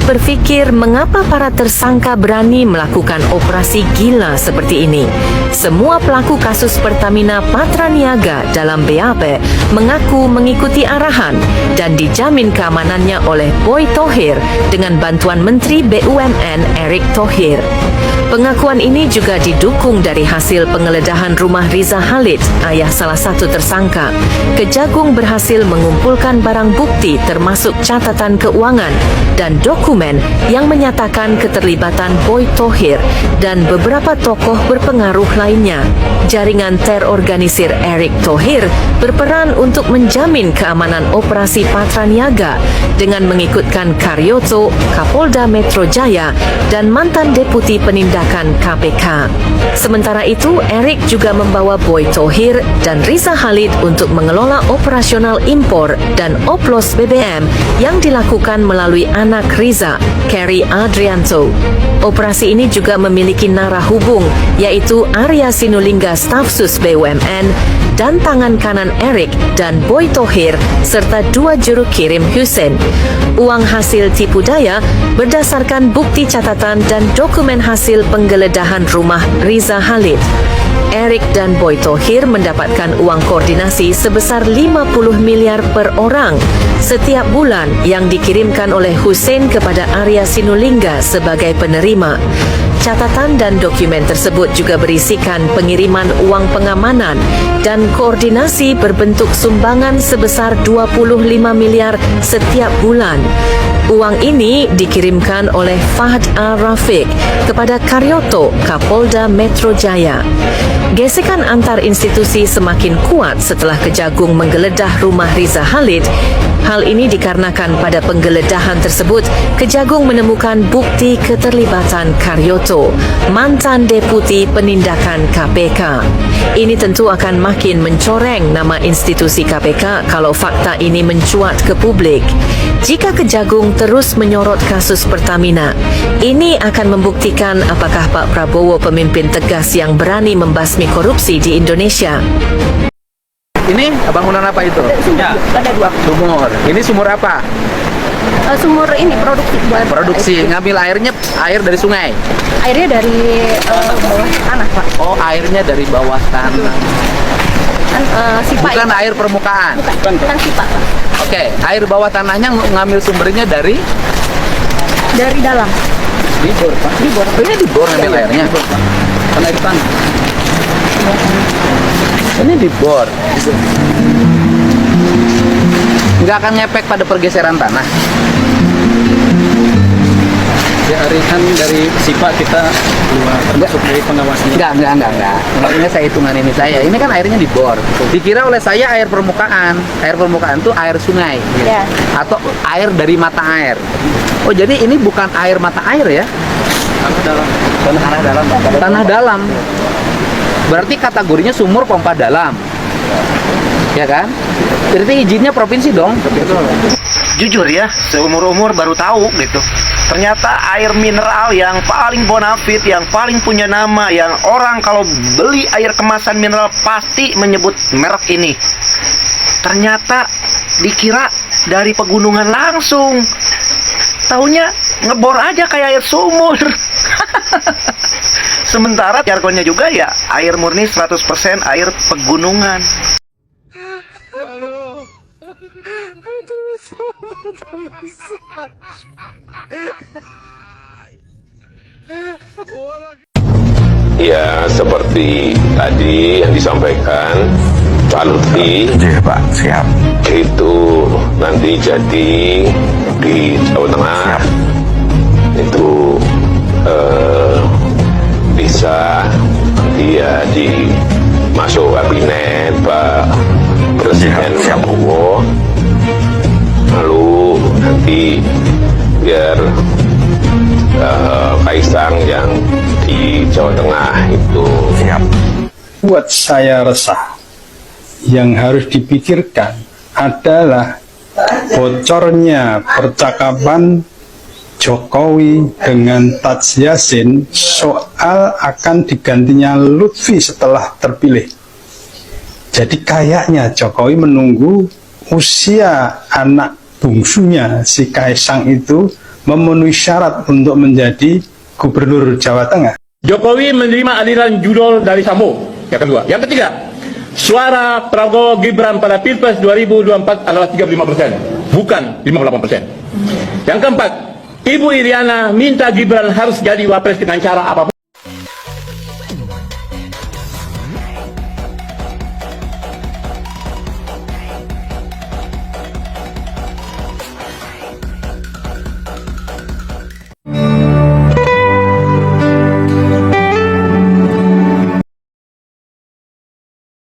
berpikir mengapa para tersangka berani melakukan operasi gila seperti ini. Semua pelaku kasus Pertamina Patraniaga dalam BAP mengaku mengikuti arahan dan dijamin keamanannya oleh Boy Thohir dengan bantuan Menteri BUMN Erick Thohir. Pengakuan ini juga didukung dari hasil penggeledahan rumah Riza Khalid, ayah salah satu tersangka. Kejagung berhasil mengumpulkan barang bukti termasuk catatan keuangan dan dokumen yang menyatakan keterlibatan Boy Thohir dan beberapa tokoh berpengaruh lainnya. Jaringan terorganisir Erick Thohir berperan untuk menjamin keamanan operasi Patraniaga dengan mengikutkan Karyoto, Kapolda Metro Jaya, dan mantan Deputi Penindakan KPK. Sementara itu, Erick juga membawa Boy Thohir dan Riza Khalid untuk mengelola operasional impor dan oplos BBM yang dilakukan melalui anak Riza, Kerry Adrianto. Operasi ini juga memiliki narah hubung, yaitu Arya Sinulinga Stafsus BUMN dan tangan kanan Erick dan Boy Thohir serta 2 juru kirim Hussein. Uang hasil tipu daya berdasarkan bukti catatan dan dokumen hasil penggeledahan rumah Riza Khalid. Erick dan Boy Thohir mendapatkan uang koordinasi sebesar 50 miliar per orang setiap bulan yang dikirimkan oleh Hussein kepada Arya Sinulinga sebagai penerima. Catatan dan dokumen tersebut juga berisikan pengiriman uang pengamanan dan koordinasi berbentuk sumbangan sebesar 25 miliar setiap bulan. Uang ini dikirimkan oleh Fahd Al-Rafiq kepada Karyoto, Kapolda Metro Jaya. Gesekan antar institusi semakin kuat setelah Kejagung menggeledah rumah Riza Khalid. Hal ini dikarenakan pada penggeledahan tersebut, Kejagung menemukan bukti keterlibatan Karyoto, mantan Deputi Penindakan KPK. Ini tentu akan makin mencoreng nama institusi KPK kalau fakta ini mencuat ke publik. Jika Kejagung terus menyorot kasus Pertamina, ini akan membuktikan apakah Pak Prabowo pemimpin tegas yang berani membasmi korupsi di Indonesia. Ini bangunan apa itu? Ya. Ada 2 Sumur. Ini sumur apa? sumur ini produksi buat Produksi. Ngambil air dari sungai. airnya dari bawah tanah, Pak. Oh, airnya dari bawah tanah. Kan sipa. Bukan itu. air permukaan. Bukan sipa, Pak. Oke, air bawah tanahnya ngambil sumbernya dari Dalam. di bor, Pak. Di bor. Ini di bor ngambil airnya. Kan air tanah. Ini di bor. Nggak akan ngepek pada pergeseran tanah. Ya, hari kan dari SIPA kita keluar termasuk dari pengawasnya. Enggak. Makanya saya hitungan ini saya. Ini kan airnya di bor. Dikira oleh saya air permukaan. Air permukaan itu air sungai. Ya. Atau air dari mata air. Oh, jadi ini bukan air mata air ya? Tanah dalam. Tanah dalam. Tanah dalam. Berarti kategorinya sumur pompa dalam. Ya kan? Berarti izinnya provinsi dong. Jujur ya, seumur-umur baru tahu gitu. Ternyata air mineral yang paling bonafit, yang paling punya nama, yang orang kalau beli air kemasan mineral pasti menyebut merek ini. Ternyata dikira dari pegunungan langsung. Taunya ngebor aja kayak air sumur. Sementara jargonnya juga ya air murni 100% air pegunungan. Ya, seperti tadi yang disampaikan Pak Lutfi, Iya Pak, siap. itu nanti jadi di Jawa Tengah itu bisa dia di masuk kabinet Pak Presiden Siap. Prabowo, lalu nanti biar Kaisang yang di Jawa Tengah itu Siap. Buat saya resah, yang harus dipikirkan adalah bocornya percakapan Jokowi dengan Taj Yassin soal akan digantinya Lutfi setelah terpilih. Jadi kayaknya Jokowi menunggu usia anak bungsunya si Kaisang itu memenuhi syarat untuk menjadi Gubernur Jawa Tengah. Jokowi menerima aliran judul dari Sambo. Yang kedua. Yang ketiga, suara Prabowo Gibran pada Pilpres 2024 adalah 35%, bukan 58%. Yang keempat, Ibu Iriana minta Gibran harus jadi wapres dengan cara apapun.